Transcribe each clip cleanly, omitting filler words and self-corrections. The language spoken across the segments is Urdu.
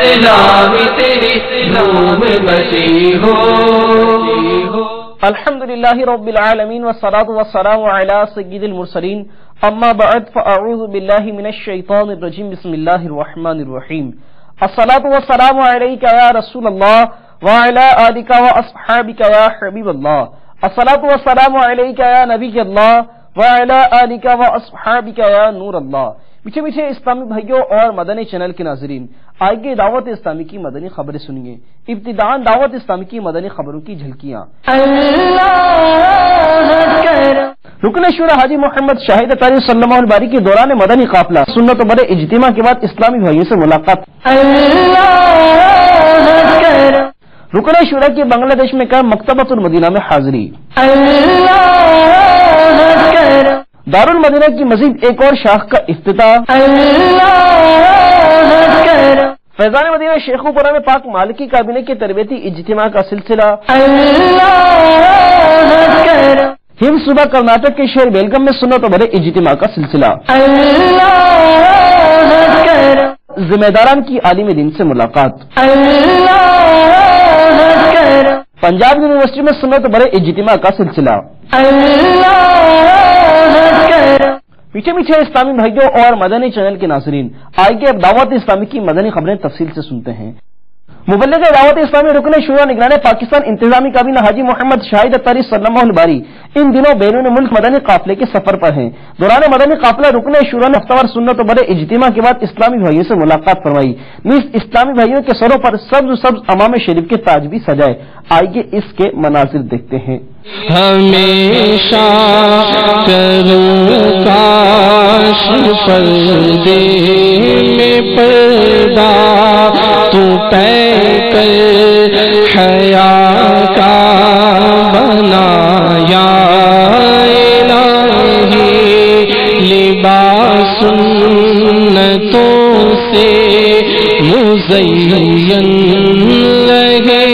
الہی تیری دھوم مچی ہو. الحمدللہ رب العالمین والصلاة والسلام علی سید المرسلین اما بعد فاعوذ باللہ من الشیطان الرجیم بسم اللہ الرحمن الرحیم. الصلاة والسلام علیک یا رسول اللہ وعلی آلک واصحابک یا حبیب اللہ. الصلاة والسلام علیک یا نبی اللہ وعلی آلک واصحابک یا نور اللہ. میٹھے میٹھے اسلامی بھائیوں اور مدنی چینل کے ناظرین، آئیے دعوت اسلامی کی مدنی خبریں سنیے. ابتداءً دعوت اسلامی کی مدنی خبروں کی جھلکیاں. رکن شورا حاجی محمد شاہد اطہری صلی اللہ علیہ وسلم کے دوران مدنی قافلہ سنت و بڑے اجتماع کے بعد اسلامی بھائیوں سے ملاقات. رکن شورا کی بنگلہ دیش میں قائم مکتبۃ المدینہ میں حاضری. دارالمدینہ کی مزید ایک اور شاخ کا افتتاح. فیضان مدینہ شیخوپورہ میں پاک مالکی کابینہ کے تربیتی اجتماع کا سلسلہ. حفظ صوبہ کرناٹک کے شہر بیلگم میں سنت و بڑے اجتماع کا سلسلہ. ذمہ داران کی عالم دین سے ملاقات. پنجاب یونیورسٹی میں سنت و بڑے اجتماع کا سلسلہ. میٹھے میٹھے اسلامی بھائیوں اور مدنی چینل کے ناظرین، آئیے اب دعوت اسلامی کی مدنی خبریں تفصیل سے سنتے ہیں. مبلغ دعوت اسلامی رکن شورا نگران پاکستان انتظامی کابینہ حاجی محمد شاہد اطہری صلی اللہ علیہ وسلم ان دنوں بیرون ملک مدنی قافلے کے سفر پر ہیں. دوران مدنی قافلہ رکن شورا نے ہفتہ وار سنت و بڑے اجتماع کے بعد اسلامی بھائیوں سے ملاقات فرمائی. نیز اسلامی بھائیوں کے سروں پر سبز امام شریف کے تاج بھی سجائے. آئیے اس کے مناظر دیکھتے ہیں. ہمیشہ کروں کاش پردے میں پردہ تو طے کر حیا کا بنایا الہی لباس سنتوں سے مزین لگے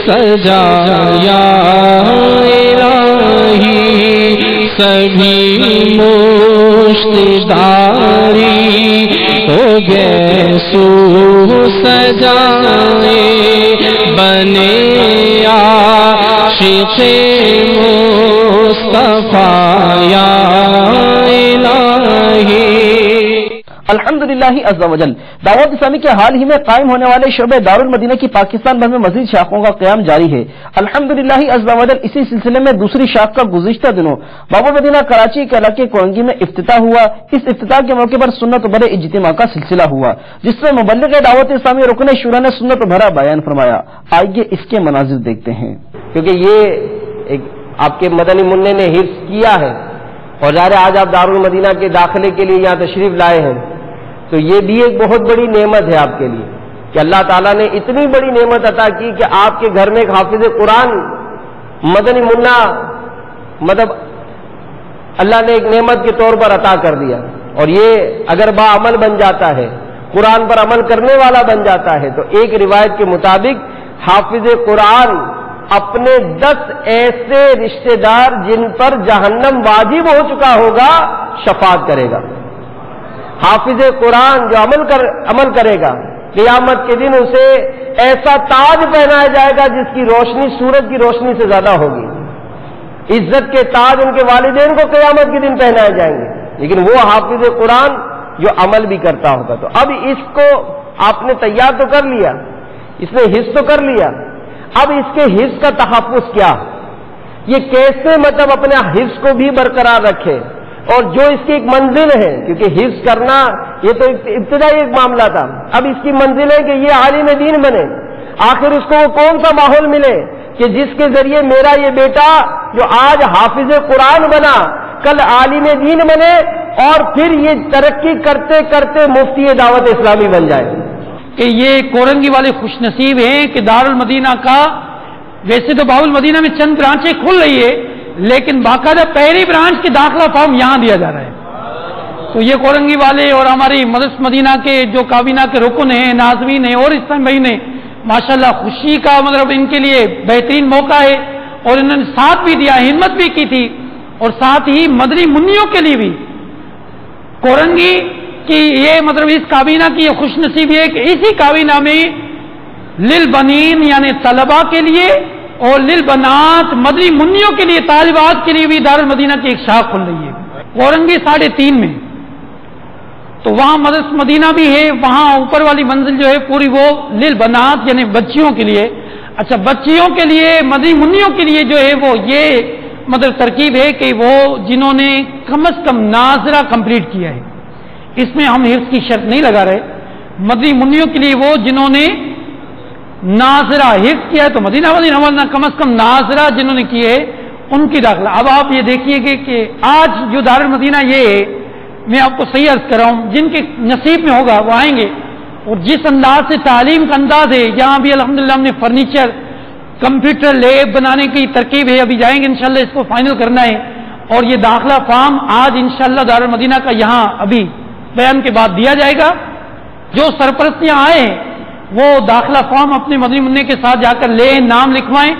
سجایا الہی سبھی مشت داری ہو گئے سو سجائے بنے عاشق مصطفیٰ یا الہی. الحمدللہ عز و جل. دعوت اسلامی کے حال ہی میں قائم ہونے والے شعبے دارالمدینہ کی پاکستان بھر میں مزید شاخوں کا قیام جاری ہے. الحمدللہ عز و جل. اسی سلسلے میں دوسری شاخ کا گزشتہ دنوں باب المدینہ کراچی کے علاقے کورنگی میں افتتاح ہوا. اس افتتاح کے موقع پر سنت و بڑے اجتماع کا سلسلہ ہوا جس میں مبلغ دعوت اسلامی رکن شورا نے سنت و بھرا بیان فرمایا. آئیے اس کے مناظر دیکھتے ہیں. کیونکہ یہ ایک آپ کے مدنی منع نے حفظ کیا ہے اور ظاہر آج آپ دارالمدینہ کے داخلے کے لیے یہاں تشریف لائے ہیں، تو یہ بھی ایک بہت بڑی نعمت ہے آپ کے لیے کہ اللہ تعالیٰ نے اتنی بڑی نعمت عطا کی کہ آپ کے گھر میں ایک حافظ قرآن مدنی منا مطلب اللہ نے ایک نعمت کے طور پر عطا کر دیا. اور یہ اگر باعمل بن جاتا ہے، قرآن پر عمل کرنے والا بن جاتا ہے، تو ایک روایت کے مطابق حافظ قرآن اپنے 10 ایسے رشتہ دار جن پر جہنم واجب ہو چکا ہوگا شفاعت کرے گا. حافظ قرآن جو عمل کرے گا، قیامت کے دن اسے ایسا تاج پہنایا جائے گا جس کی روشنی سورج کی روشنی سے زیادہ ہوگی. عزت کے تاج ان کے والدین کو قیامت کے دن پہنائے جائیں گے، لیکن وہ حافظ قرآن جو عمل بھی کرتا ہوگا. تو اب اس کو آپ نے تیار تو کر لیا، اس نے حفظ تو کر لیا. اب اس کے حفظ کا تحفظ کیا، یہ کیسے مطلب اپنے حفظ کو بھی برقرار رکھے، اور جو اس کی ایک منزل ہے، کیونکہ حفظ کرنا یہ تو ابتدائی ایک معاملہ تھا، اب اس کی منزل ہے کہ یہ عالم دین بنے. آخر اس کو وہ کون سا ماحول ملے کہ جس کے ذریعے میرا یہ بیٹا جو آج حافظ قرآن بنا کل عالم دین بنے اور پھر یہ ترقی کرتے کرتے مفتی دعوت اسلامی بن جائے. کہ یہ کورنگی والے خوش نصیب ہیں کہ دارالمدینہ کا ویسے تو باب المدینہ میں چند برانچیں کھل رہی ہے، لیکن باقاعدہ پہلی برانچ کے داخلہ فارم یہاں دیا جا رہا ہے. تو یہ کورنگی والے اور ہماری مدرسہ مدینہ کے جو کابینہ کے رکن ہیں، ناظمین ہیں اور اسلام بھائی نے ماشاءاللہ خوشی کا مطلب ان کے لیے بہترین موقع ہے اور انہوں نے ساتھ بھی دیا، ہمت بھی کی تھی، اور ساتھ ہی مدنی منیوں کے لیے بھی کورنگی کی یہ مطلب اس کابینہ کی یہ خوش نصیبی ہے کہ اسی کابینہ میں للبنین یعنی طلباء کے لیے اور للبنات مدنی منیوں کے لیے طالبات کے لیے بھی دارالمدینہ کی ایک شاخ کھل رہی ہے کورنگی 3.5 میں. تو وہاں مدرسہ مدینہ بھی ہے, وہاں اوپر والی منزل جو ہے پوری وہ للبنات یعنی بچیوں کے لیے. اچھا بچیوں کے لیے مدنی منیوں کے لیے جو ہے وہ یہ مطلب ترکیب ہے کہ وہ جنہوں نے کم از کم ناظرہ کمپلیٹ کیا ہے, اس میں ہم حفظ کی شرط نہیں لگا رہے. مدنی منیوں کے لیے وہ جنہوں نے ناظرہ حفظ کیا ہے تو مدینہ مدینہ کم از کم ناظرہ جنہوں نے کیے ان کی داخلہ. اب آپ یہ دیکھیے کہ آج جو دارالمدینہ یہ ہے, میں آپ کو صحیح عرض کر رہا ہوں, جن کے نصیب میں ہوگا وہ آئیں گے. اور جس انداز سے تعلیم کا انداز ہے, یہاں بھی الحمدللہ ہم نے فرنیچر کمپیوٹر لیب بنانے کی ترکیب ہے, ابھی جائیں گے انشاءاللہ اس کو فائنل کرنا ہے. اور یہ داخلہ فارم آج انشاءاللہ دارالمدینہ کا یہاں ابھی بیان کے بعد دیا جائے گا. جو سرپرستیاں آئے ہیں وہ داخلہ فارم اپنے مدنی منع کے ساتھ جا کر لیں, نام لکھوائیں,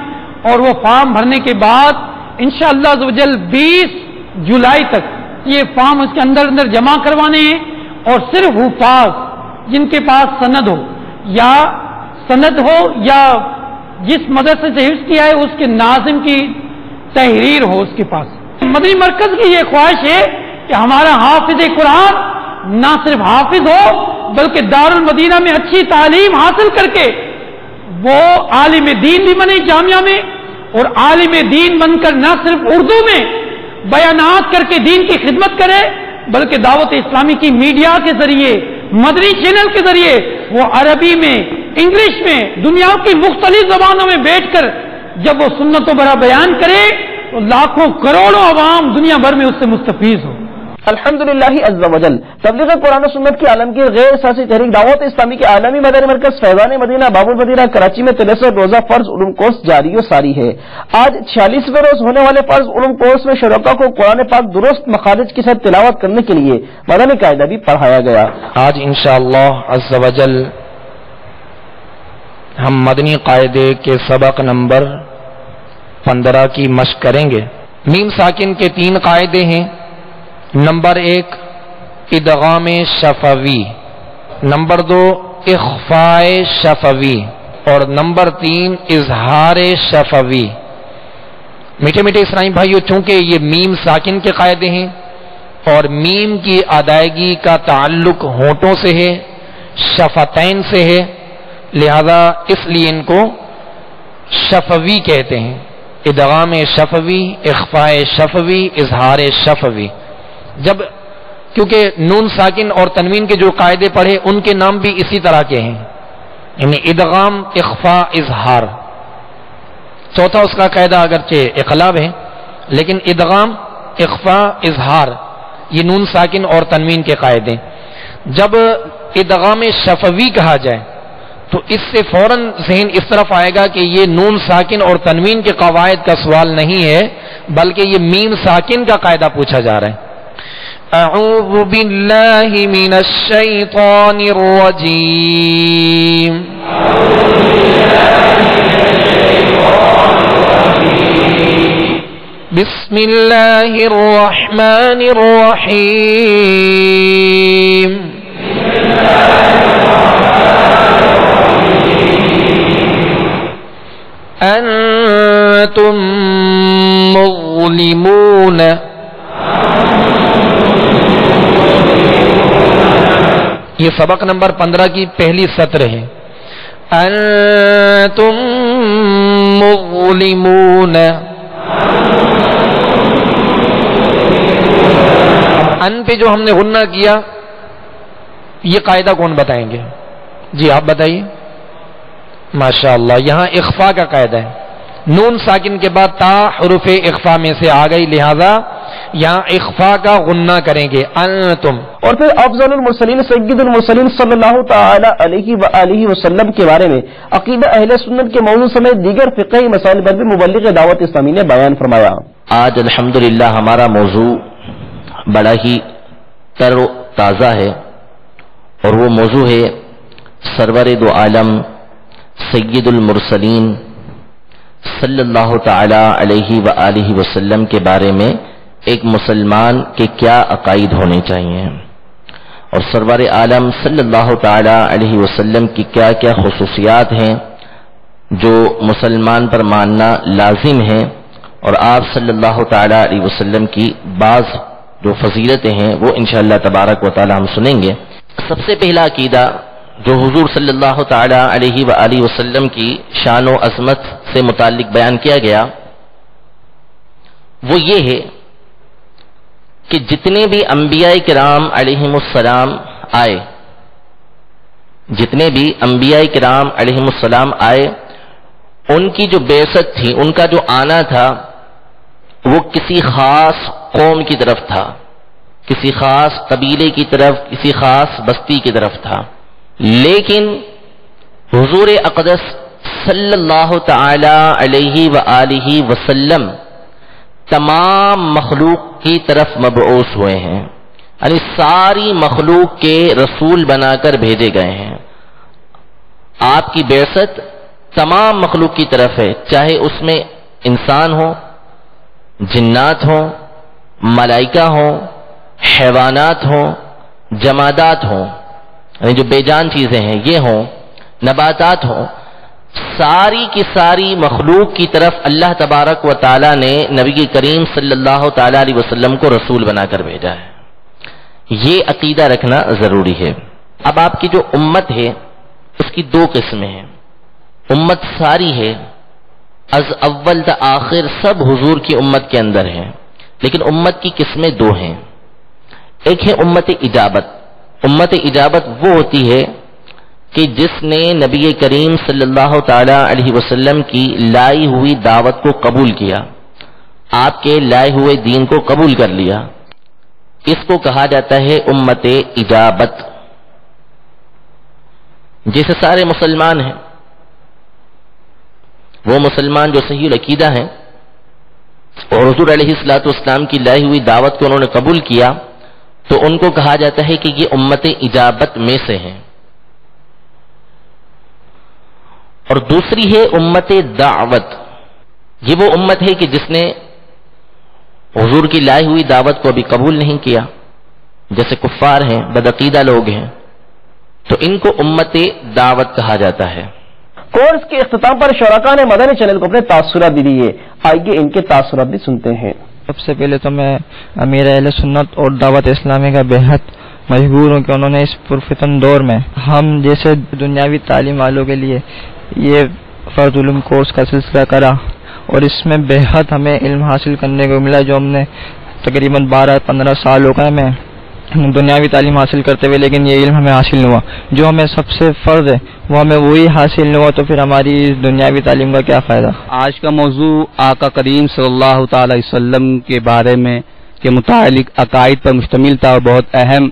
اور وہ فارم بھرنے کے بعد انشاءاللہ عزوجل 20 جولائی تک یہ فارم اس کے اندر جمع کروانے ہیں. اور صرف حفاظ جن کے پاس سند ہو یا جس مدرسے سے حفظ کیا ہے اس کے ناظم کی تحریر ہو اس کے پاس. مدنی مرکز کی یہ خواہش ہے کہ ہمارا حافظ قرآن نہ صرف حافظ ہو بلکہ دارالمدینہ میں اچھی تعلیم حاصل کر کے وہ عالم دین بھی بنے جامعہ میں, اور عالم دین بن کر نہ صرف اردو میں بیانات کر کے دین کی خدمت کرے بلکہ دعوت اسلامی کی میڈیا کے ذریعے مدنی چینل کے ذریعے وہ عربی میں انگلش میں دنیا کی مختلف زبانوں میں بیٹھ کر جب وہ سنت و برا بیان کرے تو لاکھوں کروڑوں عوام دنیا بھر میں اس سے مستفیض ہو. الحمدللہ عز و جل تبلیغ قرآن و سنت کی عالمگیر غیر سیاسی تحریک دعوت اسلامی کے عالمی مدنی مرکز فیضان مدینہ باب المدینہ کراچی میں 63 روزہ فرض علوم کورس جاری و ساری ہے. آج 46ویں روز ہونے والے فرض علوم کورس میں شرکاء کو قرآن پاک درست مخارج کے ساتھ تلاوت کرنے کے لیے مدنی قاعدہ بھی پڑھایا گیا. آج انشاءاللہ عز و جل ہم مدنی قاعدے کے سبق نمبر 15 کی مشق کریں گے. میم ساکن کے 3 قاعدے ہیں. نمبر 1 ادغام شفوی, نمبر 2 اخفاء شفوی, اور نمبر 3 اظہار شفوی. میٹھے میٹھے اسلامی بھائیو, چونکہ یہ میم ساکن کے قاعدے ہیں اور میم کی ادائیگی کا تعلق ہونٹوں سے ہے, شفتین سے ہے, لہذا اس لیے ان کو شفوی کہتے ہیں. ادغام شفوی, اخفاء شفوی, اظہار شفوی. جب کیونکہ نون ساکن اور تنوین کے جو قاعدے پڑھے ان کے نام بھی اسی طرح کے ہیں, یعنی ادغام, اخفاء, اظہار. چوتھا اس کا قاعدہ اگرچہ اقلاب ہے لیکن ادغام, اخفاء, اظہار یہ نون ساکن اور تنوین کے قاعدے. جب ادغام شفوی کہا جائے تو اس سے فوراً ذہن اس طرف آئے گا کہ یہ نون ساکن اور تنوین کے قواعد کا سوال نہیں ہے بلکہ یہ میم ساکن کا قاعدہ پوچھا جا رہا ہے. اعوذ باللہ من الشیطان الرجیم. بسم اللہ الرحمن الرحیم. انتم مظلمون. یہ سبق نمبر 15 کی پہلی سطر ہے. انتم مظلمون. ان پہ جو ہم نے غنہ کیا یہ قاعدہ کون بتائیں گے؟ جی آپ بتائیے. ماشاءاللہ, یہاں اخفاء کا قاعدہ ہے. نون ساکن کے بعد تا حروف اخفاء میں سے آ گئی, لہذا یہاں اخفاء کا غنہ کریں گے انتم. اور پھر افضل المرسلین سید المرسلین صلی اللہ تعالی علیہ وآلہ وسلم کے بارے میں عقیدہ اہل سنت کے موضوع سمیت دیگر فقہی مسائل پر بھی مبلغ دعوت اسلامی نے بیان فرمایا. آج الحمدللہ ہمارا موضوع بڑا ہی تر و تازہ ہے اور وہ موضوع ہے سرور دو عالم سید المرسلین صلی اللہ تعالی علیہ وآلہ وسلم کے بارے میں ایک مسلمان کے کیا عقائد ہونے چاہیے. اور سرور عالم صلی اللہ تعالی علیہ وسلم کی کیا کیا خصوصیات ہیں جو مسلمان پر ماننا لازم ہے، اور آپ صلی اللہ تعالی علیہ وسلم کی بعض جو فضیلتیں ہیں وہ انشاءاللہ تبارک و تعالی ہم سنیں گے۔ سب سے پہلا عقیدہ جو حضور صلی اللہ تعالی علیہ وآلہ وسلم کی شان و عظمت سے متعلق بیان کیا گیا وہ یہ ہے کہ جتنے بھی انبیاء کرام علیہم السلام آئے، جتنے بھی انبیاء کرام علیہم السلام آئے، ان کی جو بعثت تھی، ان کا جو آنا تھا، وہ کسی خاص قوم کی طرف تھا، کسی خاص قبیلے کی طرف، کسی خاص بستی کی طرف تھا، لیکن حضور اقدس صلی اللہ تعالی علیہ وآلہ وسلم تمام مخلوق کی طرف مبعوث ہوئے ہیں، یعنی ساری مخلوق کے رسول بنا کر بھیجے گئے ہیں۔ آپ کی بعثت تمام مخلوق کی طرف ہے، چاہے اس میں انسان ہو، جنات ہوں، ملائکہ ہوں، حیوانات ہوں، جمادات ہوں، یعنی جو بے جان چیزیں ہیں یہ ہوں، نباتات ہوں، ساری کی ساری مخلوق کی طرف اللہ تبارک و تعالی نے نبی کریم صلی اللہ تعالی علیہ وسلم کو رسول بنا کر بھیجا ہے۔ یہ عقیدہ رکھنا ضروری ہے۔ اب آپ کی جو امت ہے اس کی دو قسمیں ہیں۔ امت ساری ہے، از اول تا آخر سب حضور کی امت کے اندر ہیں، لیکن امت کی قسمیں دو ہیں۔ ایک ہے امت اجابت۔ امت اجابت وہ ہوتی ہے کہ جس نے نبی کریم صلی اللہ تعالی علیہ وسلم کی لائی ہوئی دعوت کو قبول کیا، آپ کے لائے ہوئے دین کو قبول کر لیا، اس کو کہا جاتا ہے امت اجابت۔ جیسے سارے مسلمان ہیں، وہ مسلمان جو صحیح العقیدہ ہیں اور حضور علیہ الصلوۃ والسلام کی لائی ہوئی دعوت کو انہوں نے قبول کیا، تو ان کو کہا جاتا ہے کہ یہ امت اجابت میں سے ہیں۔ اور دوسری ہے امت دعوت۔ یہ وہ امت ہے کہ جس نے حضور کی لائی ہوئی دعوت کو ابھی قبول نہیں کیا، جیسے کفار ہیں، بدعقیدہ لوگ ہیں، تو ان کو امت دعوت کہا جاتا ہے۔ کورس کے اختتام پر شرکاء نے مدنی چینل کو اپنے تاثرات بھی دیے، آئیے ان کے تاثرات بھی سنتے ہیں۔ سب سے پہلے تو میں امیر اہل سنت اور دعوت اسلامی کا بےحد مجبور ہوں کہ انہوں نے اس پرفتن دور میں ہم جیسے دنیاوی تعلیم والوں کے لیے یہ فرض علوم کورس کا سلسلہ کرا، اور اس میں بےحد ہمیں علم حاصل کرنے کو ملا، جو ہم نے تقریباً 12-15 سال ہو گئے میں دنیاوی تعلیم حاصل کرتے ہوئے، لیکن یہ علم ہمیں حاصل نہیں ہوا۔ جو ہمیں سب سے فرض ہے وہ ہمیں وہی حاصل نہیں ہوا، تو پھر ہماری دنیاوی تعلیم کا کیا فائدہ۔ آج کا موضوع آقا کریم صلی اللہ تعالی وسلم کے بارے میں کے متعلق عقائد پر مشتمل تھا، اور بہت اہم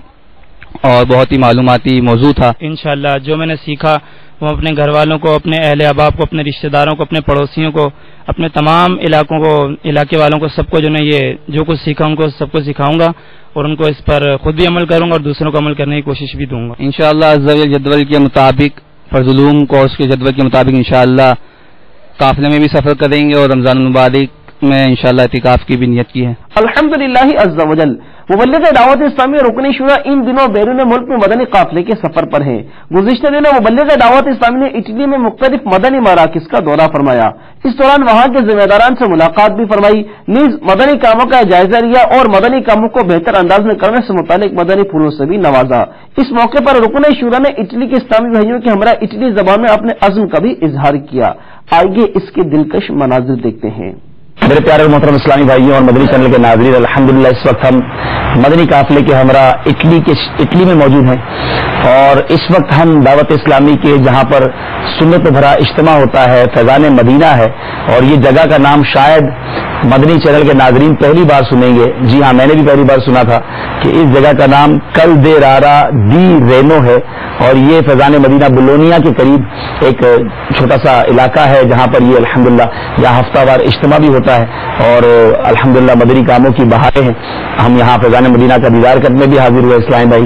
اور بہت ہی معلوماتی موضوع تھا۔ انشاءاللہ جو میں نے سیکھا وہ اپنے گھر والوں کو، اپنے اہل احباب کو، اپنے رشتہ داروں کو، اپنے پڑوسیوں کو، اپنے تمام علاقوں کو، علاقے والوں کو، سب کو جو نے یہ جو کچھ سیکھا ان کو سب کو سکھاؤں گا، اور ان کو اس پر خود بھی عمل کروں گا اور دوسروں کو عمل کرنے کی کوشش بھی دوں گا انشاءاللہ۔ جدول کے مطابق، فرض علوم کورس کے جدول کے مطابق انشاءاللہ قافلے میں بھی سفر کریں گے، اور رمضان المبارک میں انشاءاللہ اعتکاف کی بھی نیت کی ہے۔ الحمدللہ عز و جل مبلغ دعوت اسلامی اور رکن شورا ان دنوں بیرون ملک میں مدنی قافلے کے سفر پر ہیں۔ گزشتہ دنوں مبلغ دعوت اسلامی نے اٹلی میں مختلف مدنی مراکز کا دورہ فرمایا، اس دوران وہاں کے ذمہ داران سے ملاقات بھی فرمائی، نیز مدنی کاموں کا جائزہ لیا اور مدنی کاموں کو بہتر انداز میں کرنے سے متعلق مدنی پھولوں سے بھی نوازا۔ اس موقع پر رکن شورا نے اٹلی کے اسلامی بھائیوں کے ہمراہ اٹلی زبان میں اپنے عزم کا بھی اظہار کیا۔ آئیے اس کے دلکش مناظر دیکھتے ہیں۔ میرے پیارے محترم اسلامی بھائیوں اور مدنی چینل کے ناظرین، الحمدللہ اس وقت ہم مدنی قافلے کے ہمراہ اٹلی میں موجود ہیں، اور اس وقت ہم دعوت اسلامی کے جہاں پر سنت بھرا اجتماع ہوتا ہے، فیضان مدینہ ہے، اور یہ جگہ کا نام شاید مدنی چینل کے ناظرین پہلی بار سنیں گے۔ جی ہاں، میں نے بھی پہلی بار سنا تھا کہ اس جگہ کا نام کل دے رارا دی رینو ہے، اور یہ فیضان مدینہ بولونیا کے قریب ایک چھوٹا سا علاقہ ہے جہاں پر یہ الحمدللہ یہاں ہفتہ وار اجتماع بھی ہوتا ہے، اور الحمدللہ مدنی کاموں کی بہاریں ہیں۔ ہم یہاں فیضان مدینہ کا دیدار کرنے بھی حاضر ہوئے، اسلام بھائی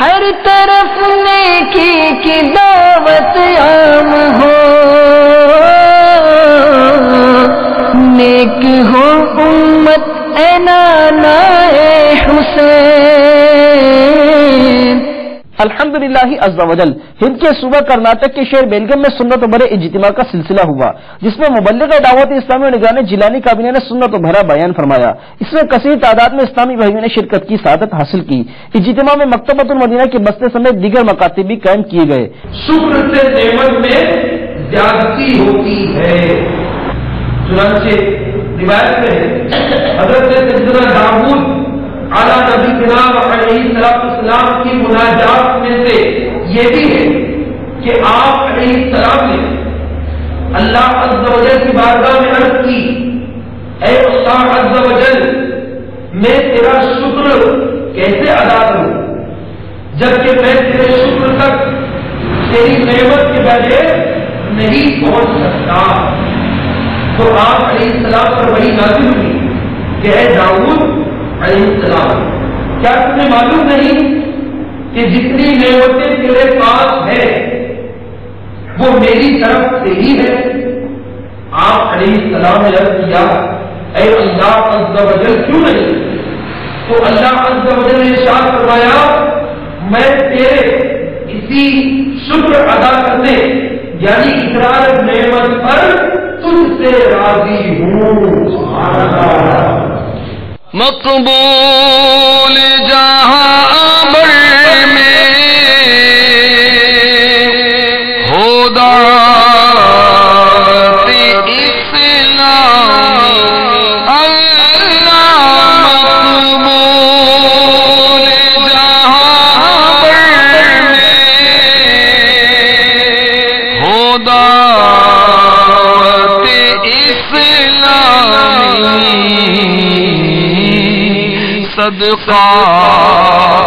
ہر طرف نیکی کی دعوت عام ہو، نیک ہو امت اے نانا حسین۔ الحمدللہ عز و جل ہند کے صوبہ کرناٹک کے شہر بیلگم میں سنت و بھرے اجتماع کا سلسلہ ہوا، جس میں مبلغ دعوت اسلامی و نگران جیلانی کابینہ نے سنت و بھرا بیان فرمایا۔ اس میں کثیر تعداد میں اسلامی بھائیوں نے شرکت کی سعادت حاصل کی۔ اجتماع میں مکتبۃ المدینہ کے بستے سمیت دیگر مکاتب بھی قائم کیے گئے۔ شکر سے نعمت میں زیادتی ہوتی ہے، چنانچہ روایت میں حضرت سیدنا داؤد اعلیٰ نبی جناب علیہ السلام کی مناجات میں سے یہ بھی ہے کہ آپ علیہ السلام نے اللہ عز و جل کی بارگاہ میں عرض کی، اے اللہ عز و جل میں تیرا شکر کیسے ادا کروں جبکہ میں تیرے شکر تک تیری نعمت کے بغیر نہیں پہنچ سکتا۔ تو آپ علیہ السلام پر وہی نازل ہوئی کہ اے داؤد علیہ السلام، کیا تمہیں معلوم نہیں کہ جتنی نعمتیں تیرے پاس ہے وہ میری طرف سے ہی ہے؟ آپ علیہ السلام نے عرض کیا، اے اللہ عز و جل کیوں نہیں؟ تو اللہ عز و جل نے ارشاد فرمایا، میں تیرے اسی شکر ادا کرنے یعنی اقرار نعمت پر تجھ سے راضی ہوں۔ سبحان اللہ۔ مقبول جہاں بر میں ہو دعوت اسلامی، اللہ مقبول جہاں بر میں ہو دعوت اسلامی، صدقہ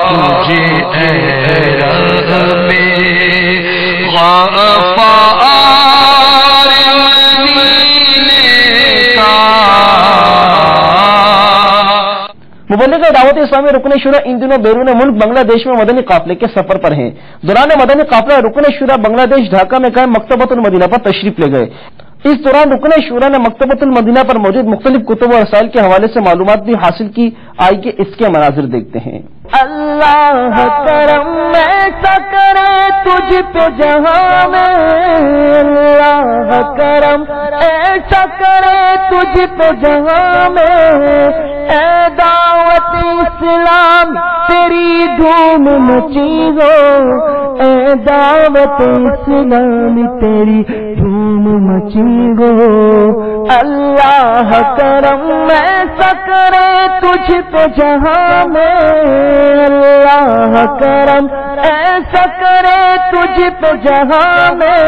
تجھے اے رب غفار مدینے کا۔ مبلغ دعوت اسلامی رکن شورا ان دنوں بیرون ملک بنگلہ دیش میں مدنی قافلے کے سفر پر ہیں۔ دوران مدنی قافلہ رکن شورا بنگلہ دیش ڈھاکہ میں قائم مکتبۃ المدینہ پر تشریف لے گئے۔ اس دوران رکن شورا نے مکتبۃ المدینہ پر موجود مختلف کتب و رسائل کے حوالے سے معلومات بھی حاصل کی۔ آئیے اس کے مناظر دیکھتے ہیں۔ اللہ کرم ایسا کرے تجھ پہ جہاں میں، اللہ کرم ایسا کرے تجھ پہ جہاں میں، اے دعوت اسلام تیری دھوم مچی ہو، اے دعوت اسلام تیری دھوم مچی ہو، اللہ کرم ایسا کرے تجھ پہ جہاں میں، اللہ کرم ایسا کرے تجھ پہ جہاں میں،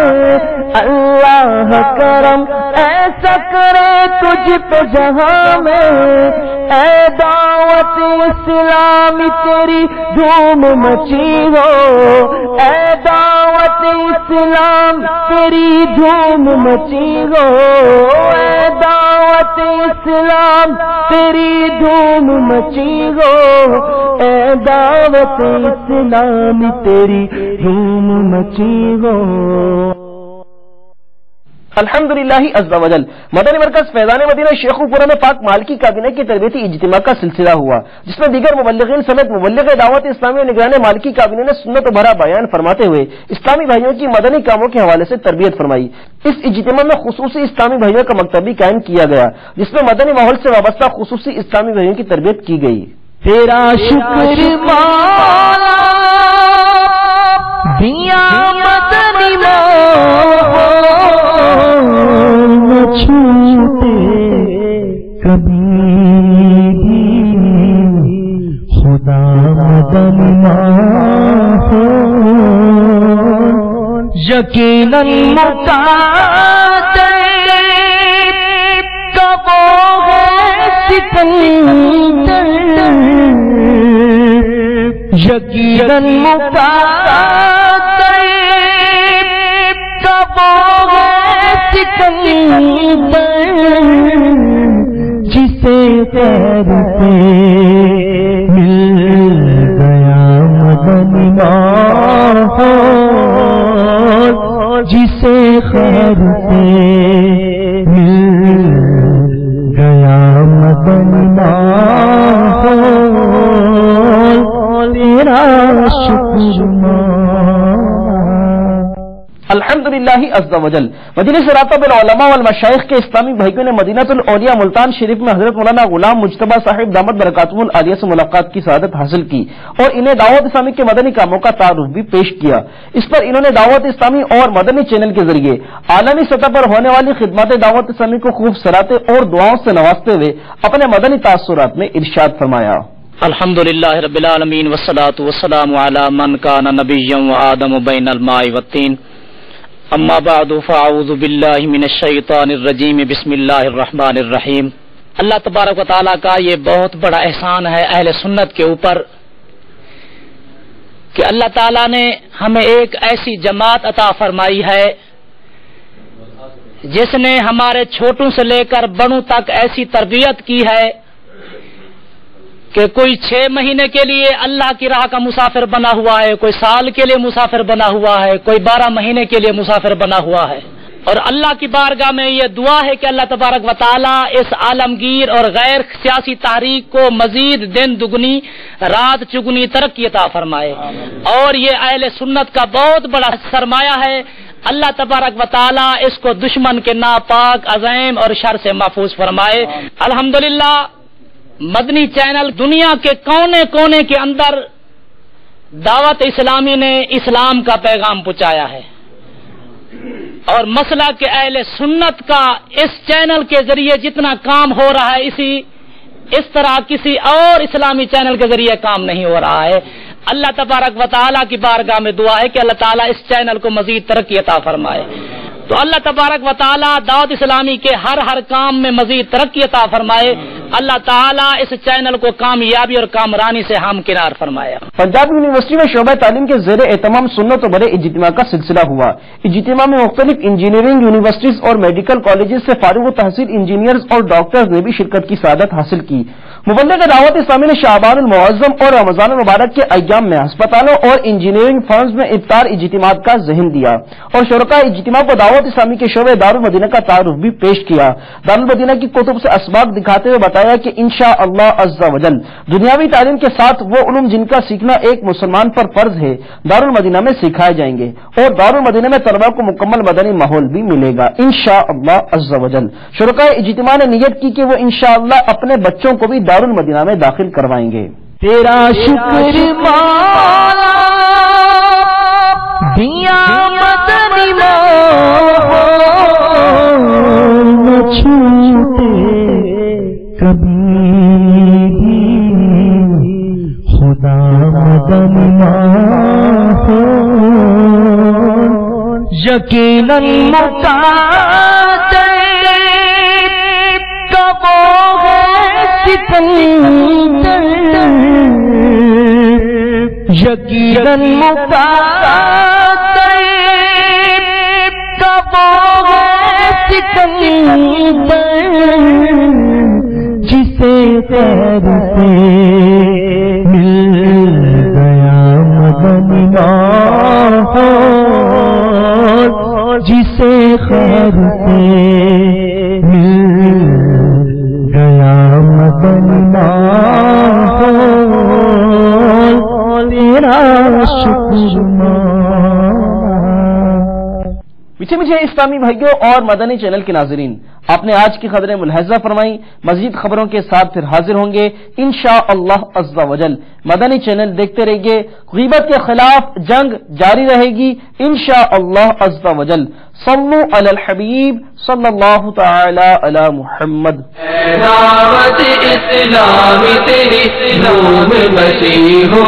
اللہ کرم ایسا کرے تجھ پہ جہاں میں، اے دعوت اسلامی تیری دھوم مچی ہو، اے دعوت اسلام تیری دھوم مچی ہو، اے دعوت اسلام تیری دھوم مچی ہو، اے دعوت اسلام تیری دھوم مچی ہو۔ الحمدللہ عز و جل مدنی مرکز فیضان مدینہ شیخو پورہ میں پاک مالکی کابینہ کی تربیتی اجتماع کا سلسلہ ہوا، جس میں دیگر مبلغین سمیت مبلغ دعوت اسلامی و نگران مالکی کابینہ نے سنت و بھرا بیان فرماتے ہوئے اسلامی بھائیوں کی مدنی کاموں کے حوالے سے تربیت فرمائی۔ اس اجتماع میں خصوصی اسلامی بھائیوں کا مکتب بھی قائم کیا گیا، جس میں مدنی ماحول سے وابستہ خصوصی اسلامی بھائیوں کی تربیت کی گئی۔ تیرا شکر مولا دیا مدنی مولا چھوٹے کبھی بھی خدا مدنی مولا یقیناً مقادر کب ہے سکندر، یقیناً مقادر کب ہے سکندر، جسے خیر سے مل گیا مدنی اللہ عز وجل مجلس راتب العلماء والمشائخ کے اسلامی بھائیوں نے مدینۃ الاولیاء ملتان شریف میں حضرت مولانا غلام مجتبیٰ صاحب دامت برکاتہم العالیہ سے ملاقات کی سعادت حاصل کی اور انہیں دعوت اسلامی کے مدنی کاموں کا تعارف بھی پیش کیا۔ اس پر انہوں نے دعوت اسلامی اور مدنی چینل کے ذریعے عالمی سطح پر ہونے والی خدمات دعوت اسلامی کو خوب سراہتے اور دعاؤں سے نوازتے ہوئے اپنے مدنی تاثرات میں ارشاد فرمایا۔ الحمدللہ رب العالمین والصلاة والسلام علی من کان نبیا وآدم بین الماء والطین اما بعد فاعوذ باللہ من الشیطان الرجیم بسم اللہ الرحمن الرحیم۔ اللہ تبارک و تعالیٰ کا یہ بہت بڑا احسان ہے اہل سنت کے اوپر کہ اللہ تعالیٰ نے ہمیں ایک ایسی جماعت عطا فرمائی ہے جس نے ہمارے چھوٹوں سے لے کر بڑوں تک ایسی تربیت کی ہے کہ کوئی 6 مہینے کے لیے اللہ کی راہ کا مسافر بنا ہوا ہے، کوئی سال کے لیے مسافر بنا ہوا ہے، کوئی 12 مہینے کے لیے مسافر بنا ہوا ہے۔ اور اللہ کی بارگاہ میں یہ دعا ہے کہ اللہ تبارک و تعالیٰ اس عالمگیر اور غیر سیاسی تحریک کو مزید دن دگنی رات چگنی ترقی عطا فرمائے، اور یہ اہل سنت کا بہت بڑا سرمایہ ہے۔ اللہ تبارک و تعالیٰ اس کو دشمن کے ناپاک عظیم اور شر سے محفوظ فرمائے۔ الحمدللہ مدنی چینل دنیا کے کونے کونے کے اندر دعوت اسلامی نے اسلام کا پیغام پہنچایا ہے، اور مسئلہ کہ اہل سنت کا اس چینل کے ذریعے جتنا کام ہو رہا ہے اس طرح کسی اور اسلامی چینل کے ذریعے کام نہیں ہو رہا ہے۔ اللہ تبارک و تعالیٰ کی بارگاہ میں دعا ہے کہ اللہ تعالیٰ اس چینل کو مزید ترقی عطا فرمائے۔ تو اللہ تبارک و تعالیٰ دعوت اسلامی کے ہر کام میں مزید ترقی عطا فرمائے۔ اللہ تعالیٰ اس چینل کو کامیابی اور کامرانی سے ہمکنار فرمایا۔ پنجاب یونیورسٹی میں شعبہ تعلیم کے زیر اہتمام سنت و بڑے اجتماع کا سلسلہ ہوا۔ اجتماع میں مختلف انجینئرنگ یونیورسٹیز اور میڈیکل کالجز سے فارغ التحصیل انجینئرز اور ڈاکٹرز نے بھی شرکت کی سعادت حاصل کی۔ مبلغ دعوت اسلامی نے شعبان المعظم اور رمضان المبارک کے ایام میں ہسپتالوں اور انجینئرنگ فرمز میں افطار اجتماعات کا ذہن دیا اور شرکاء اجتماع کو دعوت اسلامی کے شعبے دارالمدینہ کا تعارف بھی پیش کیا۔ دارالمدینہ کی کتب سے اسباق دکھاتے ہوئے بتایا کہ انشاءاللہ عز وجل دنیاوی تعلیم کے ساتھ وہ علوم جن کا سیکھنا ایک مسلمان پر فرض ہے دارالمدینہ میں سکھائے جائیں گے، اور دارالمدینہ میں طلباء کو مکمل مدنی ماحول بھی ملے گا انشاءاللہ عز وجل۔ شرکاء اجتماع نے نیت کی کہ وہ انشاءاللہ اپنے بچوں کو بھی دارالمدینہ میں داخل کروائیں گے۔ تیرا شکر مولا دیا مدنی ماحول نہ چھوٹے کبھی بھی خدا مدنی ماحول یقیناً مقادر کا وہ ہے سکندر، یقیناً مقادر کا وہ ہے سکندر، جسے خیر سے مل گیا مدنی ماحول، جسے خیر سے مل گیا مدنی ماحول، تیرا شکر میٹھے میٹھے اسلامی بھائیوں اور مدنی چینل کے ناظرین، آپ نے آج کی خبریں ملاحظہ فرمائی۔ مزید خبروں کے ساتھ پھر حاضر ہوں گے انشاءاللہ عز وجل۔ مدنی چینل دیکھتے رہیے، غیبت کے خلاف جنگ جاری رہے گی انشاءاللہ عز وجل۔ صلو علی الحبیب صلی اللہ تعالی علی محمد۔ دعوت اسلامی تیری نور بسی ہو